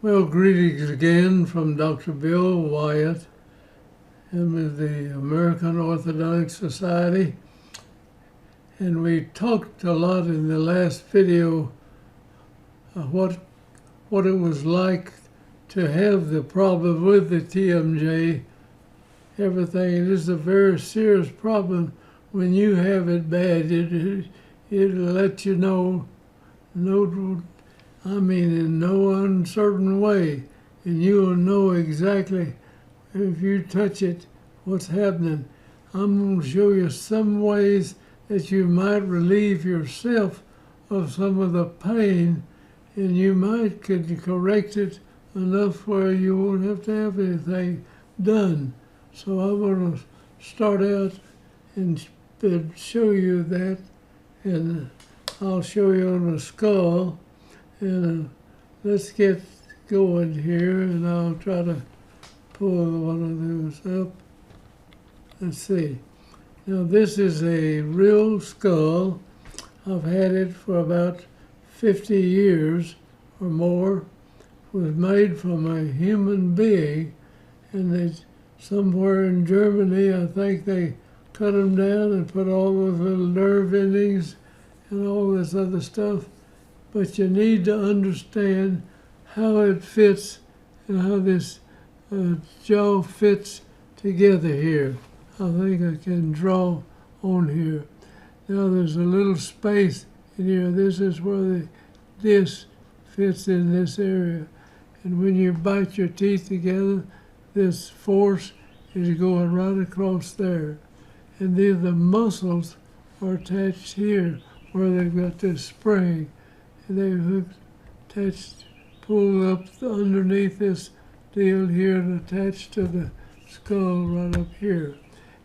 Well, greetings again from Dr. Bill Wyatt and with the American Orthodontic Society. And we talked a lot in the last video what it was like to have the problem with the TMJ. Everything. It is a very serious problem. When you have it bad, it'll let you know, in no uncertain way, and you will know exactly if you touch it what's happening. I'm going to show you some ways that you might relieve yourself of some of the pain, and you might could correct it enough where you won't have to have anything done. So I want to start out and show you that, and I'll show you on the skull. And let's get going here, and I'll try to pull one of those up. Let's see. Now this is a real skull. I've had it for about 50 years or more. It was made from a human being, and they somewhere in Germany, I think they cut them down and put all those little nerve endings and all this other stuff. But you need to understand how it fits and how this jaw fits together here. I think I can draw on here. Now there's a little space in here. This is where this fits in this area. And when you bite your teeth together, this force is going right across there. And then the muscles are attached here where they've got this spring. And they've attached, pulled up underneath this deal here and attached to the skull right up here.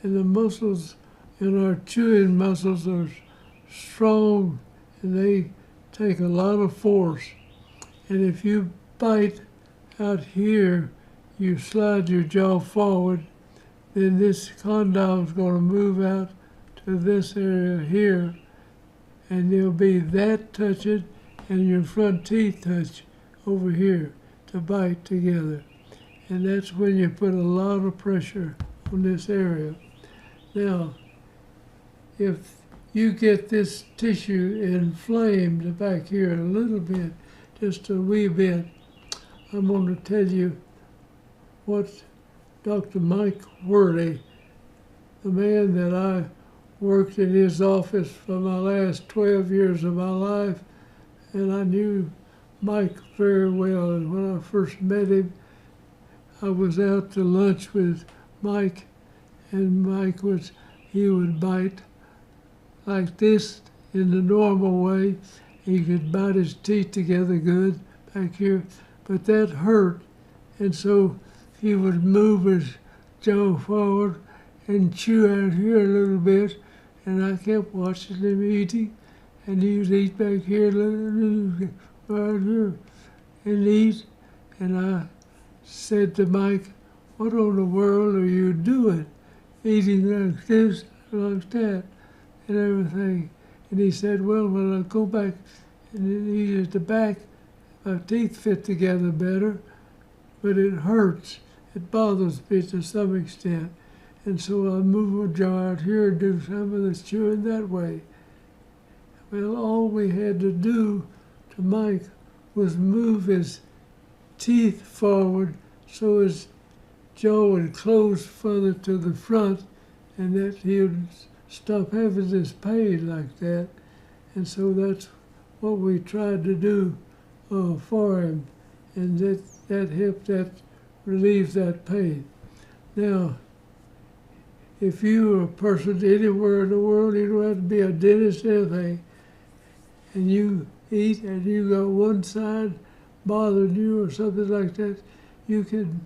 And the muscles in our chewing muscles are strong, and they take a lot of force. And if you bite out here, you slide your jaw forward, then this condyle is going to move out to this area here, and there'll be that touching and your front teeth touch over here to bite together. And that's when you put a lot of pressure on this area. Now, if you get this tissue inflamed back here a little bit, just a wee bit, I'm going to tell you what Dr. Mike Worley, the man that I worked in his office for my last 12 years of my life, and I knew Mike very well. And when I first met him, I was out to lunch with Mike, and he would bite like this in the normal way. He could bite his teeth together good back here, but that hurt. And so he would move his jaw forward and chew out here a little bit, and I kept watching him eating. And he would eat back here, right here, and eat. And I said to Mike, "What in the world are you doing? Eating like this, like that, and everything." And he said, "Well, when I go back and eat at the back, my teeth fit together better, but it hurts. It bothers me to some extent. And so I move my jaw out here and do some of this chewing that way." Well, all we had to do to Mike was move his teeth forward so his jaw would close further to the front, and that he would stop having this pain like that. And so that's what we tried to do for him, and that helped relieve that pain. Now, if you are a person anywhere in the world, you don't have to be a dentist or anything, and you eat and you got one side bothering you or something like that, you can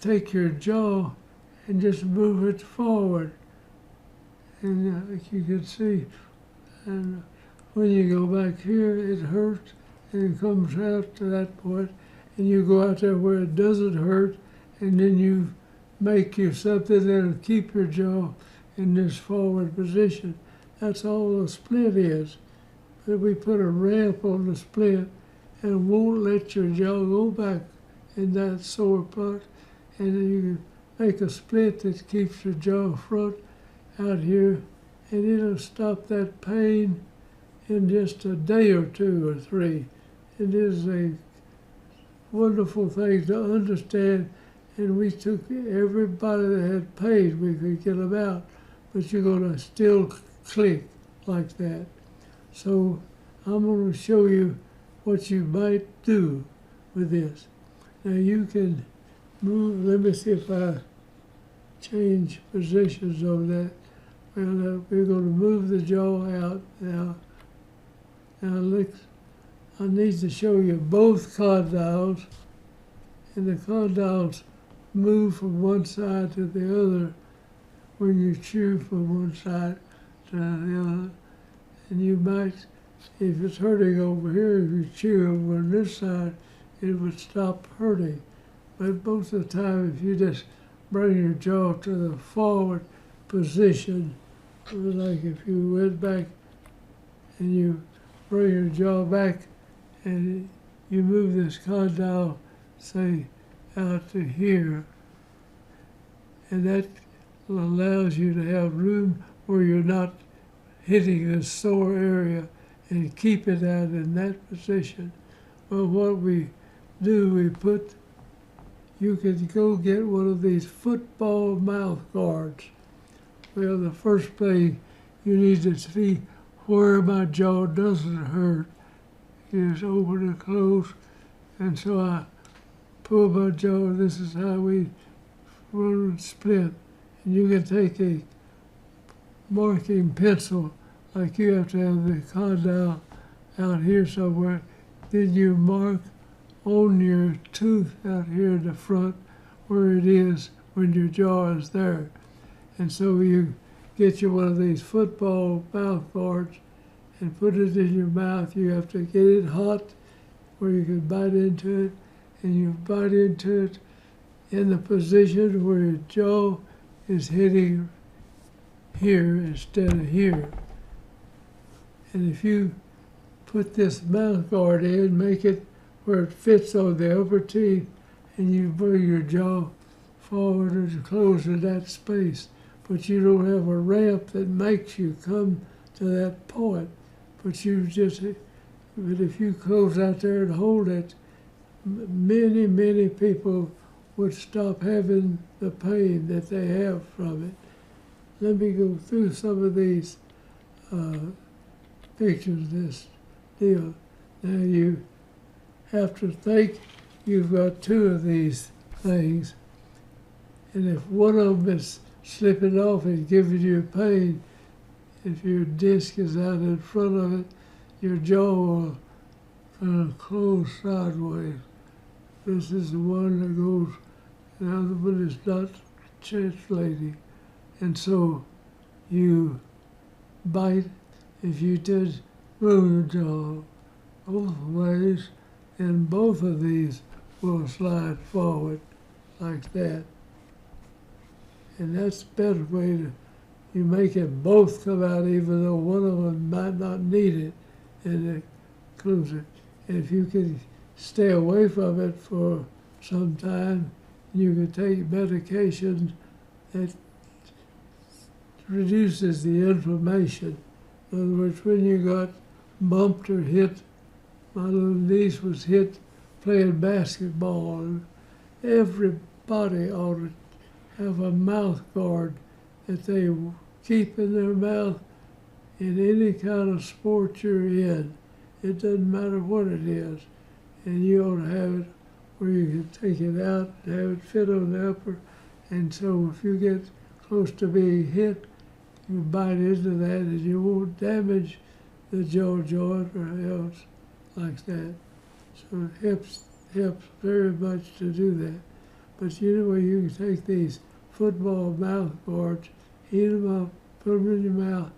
take your jaw and just move it forward. And like you can see, and when you go back here, it hurts and it comes out to that point, and you go out there where it doesn't hurt, and then you make you something that'll keep your jaw in this forward position. That's all a split is. But we put a ramp on the split, and won't let your jaw go back in that sore part. And then you can make a split that keeps your jaw front out here, and it'll stop that pain in just a day or 2 or 3. It is a wonderful thing to understand, and we took everybody that had pain, we could get them out, but you're gonna still click like that. So I'm gonna show you what you might do with this. Now you can move, let me see if I change positions on that. Well, we're going to move the jaw out now. Now look, I need to show you both condyles, and the condyles move from one side to the other when you chew from one side to the other. And you might, if it's hurting over here, if you chew over on this side, it would stop hurting. But most of the time, if you just bring your jaw to the forward position, like if you went back and you bring your jaw back and you move this condyle, say, out to here, and that allows you to have room where you're not hitting the sore area and keep it out in that position. Well, what we do, we put, you can go get one of these football mouth guards. Well, the first thing you need to see where my jaw doesn't hurt is open and close. And so I pull my jaw, this is how we run and split. And you can take a marking pencil, like you have to have the condyle out here somewhere. Then you mark on your tooth out here in the front where it is when your jaw is there. And so you get you one of these football mouth guards and put it in your mouth. You have to get it hot where you can bite into it, and you bite into it in the position where your jaw is hitting here instead of here. And if you put this mouth guard in, make it where it fits on the upper teeth, and you bring your jaw forward and close in that space. But you don't have a ramp that makes you come to that point. But you just, but if you close out there and hold it, many, many people would stop having the pain that they have from it. Let me go through some of these pictures, this deal. Now you have to think you've got 2 of these things, and if one of them is slipping off and giving you pain, if your disc is out in front of it, your jaw will kind of close sideways. This is the one that goes, the other one is not translating. And so you bite. If you did move your jaw both ways, then both of these will slide forward like that. And that's the better way to, you make it both come out even though one of them might not need it, and it includes it. And if you can stay away from it for some time, you can take medication that reduces the inflammation. In other words, when you got bumped or hit, my little niece was hit playing basketball, and everybody ought to have a mouth guard that they keep in their mouth in any kind of sport you're in. It doesn't matter what it is. And you ought to have it where you can take it out and have it fit on the upper. And so if you get close to being hit, you bite into that and you won't damage the jaw joint or else like that. So it helps very much to do that. But you know where you can take these football mouth guards, heat them up, put them in your mouth,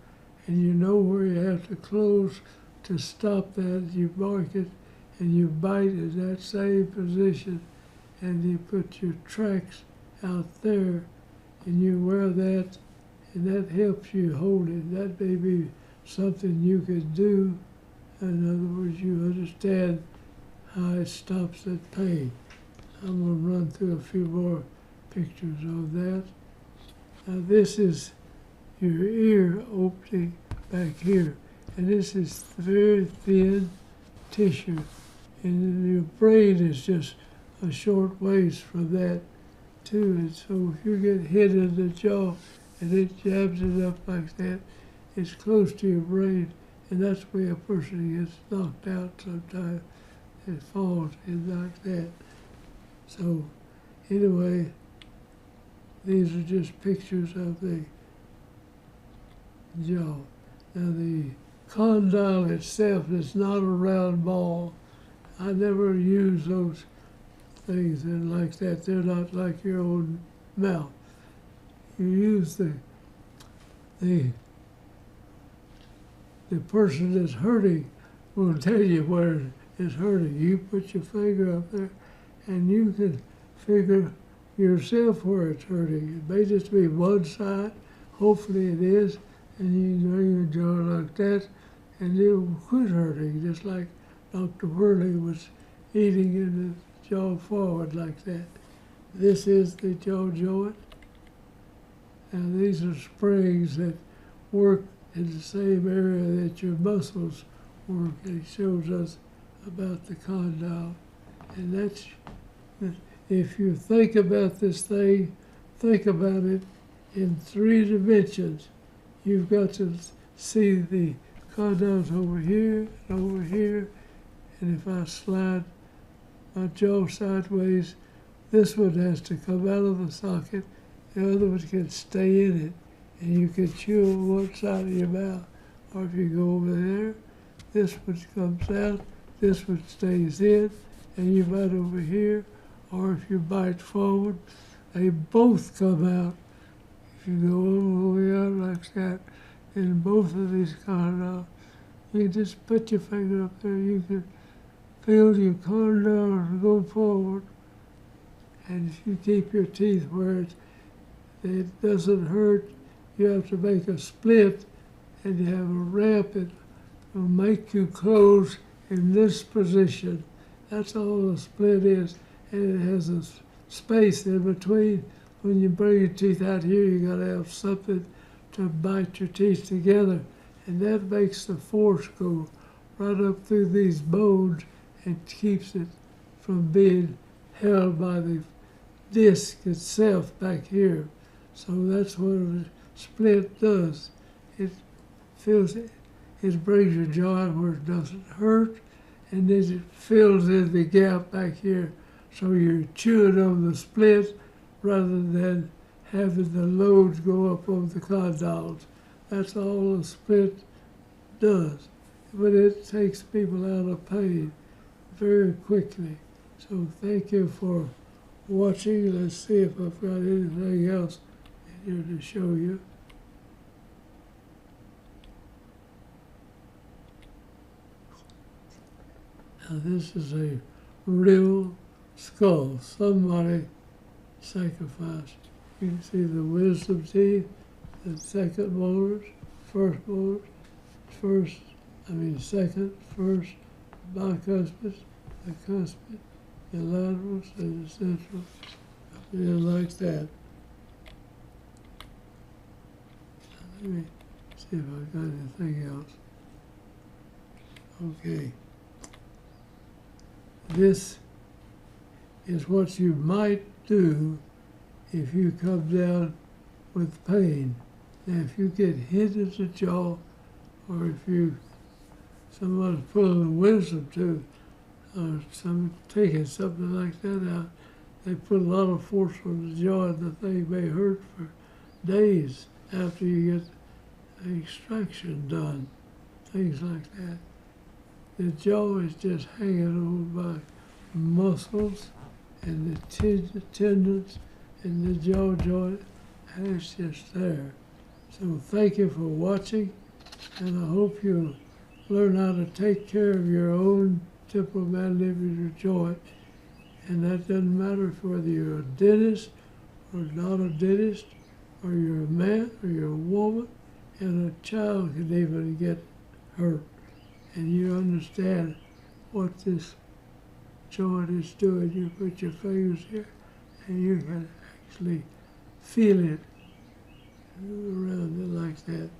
and you know where you have to close to stop that. You mark it and you bite in that same position, and you put your tracks out there and you wear that, and that helps you hold it. That may be something you could do. In other words, you understand how it stops that pain. I'm going to run through a few more pictures of that. Now this is your ear opening back here, and this is very thin tissue, and your brain is just a short ways from that too. And so if you get hit in the jaw and it jabs it up like that, it's close to your brain, and that's where a person gets knocked out sometimes and falls and like that. So anyway, these are just pictures of the jaw. Now the condyle itself is not a round ball. I never use those things and like that. They're not like your own mouth. You use the person that's hurting will tell you where it's hurting. You put your finger up there and you can figure yourself where it's hurting. It may just be one side, hopefully it is, and you bring your jaw like that and it will quit hurting, just like Dr. Worley was eating in the jaw forward like that. This is the jaw joint. And these are springs that work in the same area that your muscles work. It shows us about the condyle. And that's, if you think about this thing, think about it in 3 dimensions. You've got to see the condyles over here and over here. And if I slide my jaw sideways, this one has to come out of the socket, the other one can stay in it, and you can chew on one side of your mouth. Or if you go over there, this one comes out, this one stays in, and you bite over here, or if you bite forward, they both come out. If you go all the way out like that, in both of these condyles, you just put your finger up there, you can feel your condyles go forward, and if you keep your teeth where it doesn't hurt, you have to make a split, and you have a ramp that will make you close in this position. That's all a split is, and it has a space in between. When you bring your teeth out here, you got to have something to bite your teeth together, and that makes the force go right up through these bones and keeps it from being held by the disc itself back here. So that's what a split does. It brings your jaw out where it doesn't hurt, and then it fills in the gap back here. So you're chewing on the split rather than having the loads go up on the condyles. That's all a split does. But it takes people out of pain very quickly. So thank you for watching. Let's see if I've got anything else in here to show you. Now this is a real skull. Somebody sacrificed. You can see the wisdom teeth, the second molars, first molars, second, first, bicuspids, the cuspid, the laterals, and the central, and like that. Let me see if I've got anything else. Okay. This is what you might do if you come down with pain. Now, if you get hit in the jaw, or if someone's pulling a wisdom tooth, or taking something like that out, they put a lot of force on the jaw, and the thing may hurt for days after you get the extraction done, things like that. The jaw is just hanging on by muscles and the tendons and the jaw joint, and it's just there. So thank you for watching, and I hope you'll learn how to take care of your own temporal mandibular joint. And that doesn't matter if whether you're a dentist or not a dentist, or you're a man or you're a woman, and a child can even get hurt. And you understand what this So what it's doing, you put your fingers here, and you can actually feel it around it like that.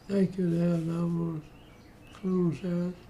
Thank you, now I'm going to close out.